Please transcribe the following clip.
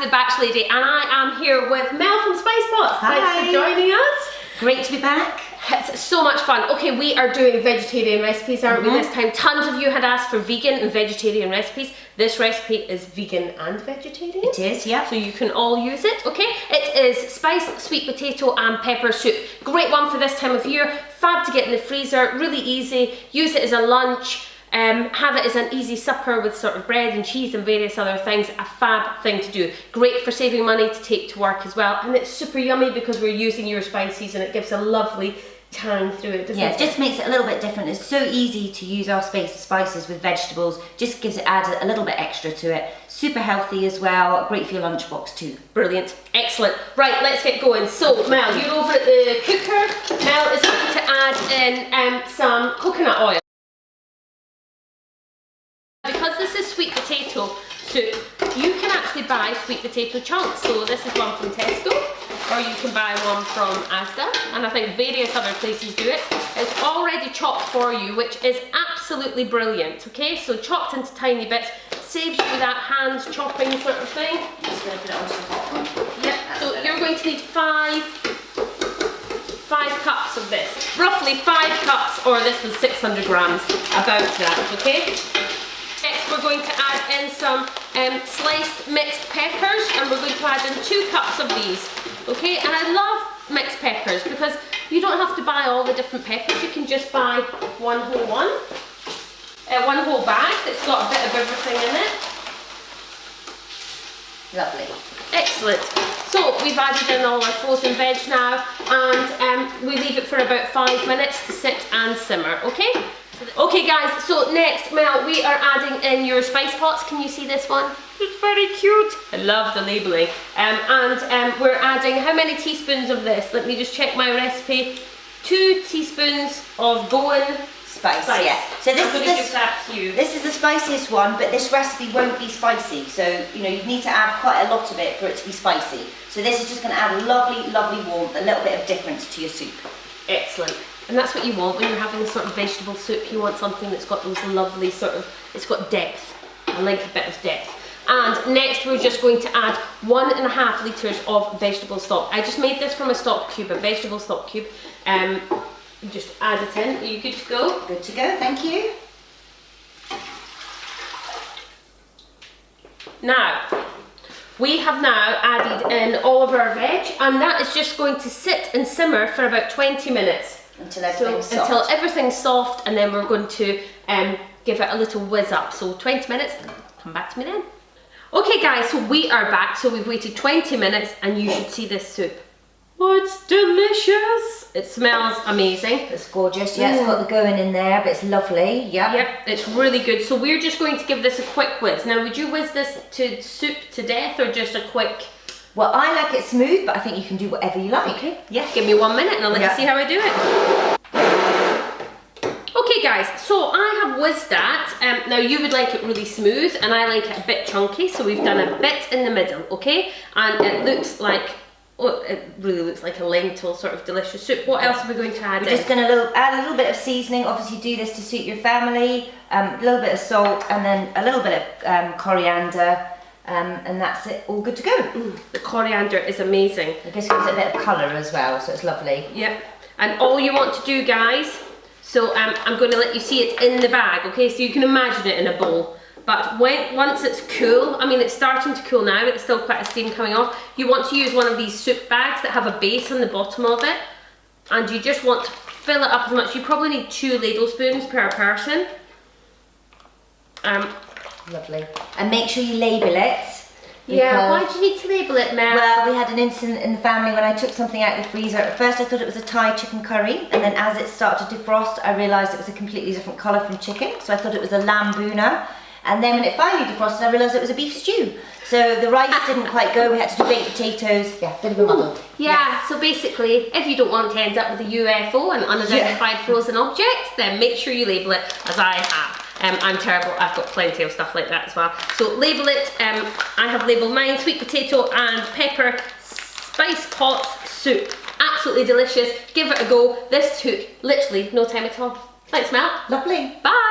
to The Batch Lady, and I am here with Mel from Spice Pots. Hi. Thanks for joining us. Great to be back. It's so much fun. Okay, we are doing vegetarian recipes, aren't we, this time? Tons of you had asked for vegan and vegetarian recipes. This recipe is vegan and vegetarian. It is, yeah. So you can all use it, okay? It is spiced sweet potato and pepper soup. Great one for this time of year. Fab to get in the freezer, really easy. Use it as a lunch. Have it as an easy supper with sort of bread and cheese and various other things. A fab thing to do. Great for saving money to take to work as well. And it's super yummy because we're using your spices and it gives a lovely tang through it, doesn't it? Yeah, it just makes it a little bit different. It's so easy to use our spices with vegetables. Just adds a little bit extra to it. Super healthy as well. Great for your lunchbox too. Brilliant. Excellent. Right, let's get going. So, Mel, you're over at the cooker. Mel is going to add in some coconut oil. Because this is sweet potato soup, you can actually buy sweet potato chunks. So this is one from Tesco, or you can buy one from Asda, and I think various other places do it. It's already chopped for you, which is absolutely brilliant, okay? So chopped into tiny bits, saves you that hand chopping sort of thing. Just going to put it onto the hot. Yep, so you're going to need five cups of this. Roughly 5 cups, or this was 600 grams, about that, okay? Next we're going to add in some sliced mixed peppers, and we're going to add in 2 cups of these, okay? And I love mixed peppers because you don't have to buy all the different peppers. You can just buy one whole bag that's got a bit of everything in it. Lovely. Excellent. So we've added in all our frozen veg now, and we leave it for about 5 minutes to sit and simmer, okay? Okay guys, so next, Mel, we are adding in your spice pots. Can you see this one? It's very cute. I love the labelling. We're adding how many teaspoons of this? Let me just check my recipe. 2 teaspoons of Goan Spice, spice. yeah. So I'm going to give that to you. This is the spiciest one, but this recipe won't be spicy. So, you know, you need to add quite a lot of it for it to be spicy. So this is just going to add a lovely, lovely warmth, a little bit of difference to your soup. Excellent. And that's what you want when you're having a sort of vegetable soup. You want something that's got those lovely sort of, it's got depth. I like a bit of depth. And next we're just going to add 1.5 litres of vegetable stock. I just made this from a stock cube, a vegetable stock cube. You just add it in. Are you good to go? Good to go, thank you. Now, we have now added in all of our veg, and that is just going to sit and simmer for about 20 minutes. Until everything's soft. Until everything's soft, and then we're going to give it a little whiz up. So 20 minutes, come back to me then. Okay guys, so we are back. So we've waited 20 minutes and you should see this soup. Oh, it's delicious. It smells amazing. It's gorgeous. Yeah, it's got the going in there, but it's lovely. Yeah. Yep, it's really good. So we're just going to give this a quick whiz. Now, would you whiz this to soup to death or just a quick? Well, I like it smooth, but I think you can do whatever you like. Okay. Yes. Give me 1 minute and I'll let you see how I do it. Okay guys, so I have whizzed that. Now you would like it really smooth and I like it a bit chunky, so we've done a bit in the middle, okay? And it looks like, oh, it really looks like a lentil sort of delicious soup. What else are we going to add in? We're just going to add a little bit of seasoning. Obviously do this to suit your family. A little bit of salt and then a little bit of coriander. And that's it, all good to go. The coriander is amazing. It just gives it a bit of colour as well, so it's lovely. Yep. And all you want to do, guys, so I'm going to let you see it in the bag, okay? So you can imagine it in a bowl. But once it's cool, I mean it's starting to cool now, it's still quite a steam coming off. You want to use one of these soup bags that have a base on the bottom of it. And you just want to fill it up as much. You probably need 2 ladle spoons per person. Lovely. And make sure you label it. Yeah, why do you need to label it, Mel? Well, we had an incident in the family when I took something out of the freezer. At first I thought it was a Thai chicken curry, and then as it started to defrost, I realised it was a completely different colour from chicken, so I thought it was a lamb bhuna. And then when it finally defrosted, I realised it was a beef stew. So the rice didn't quite go, we had to do baked potatoes. Yeah, bit of a muddle. Yeah, Yes. so basically, if you don't want to end up with a UFO, an unidentified frozen object, then make sure you label it, as I have. I'm terrible, I've got plenty of stuff like that as well. So label it, I have labelled mine, sweet potato and pepper spice pot soup. Absolutely delicious, give it a go. This took literally no time at all. Thanks Mel. Lovely. Bye.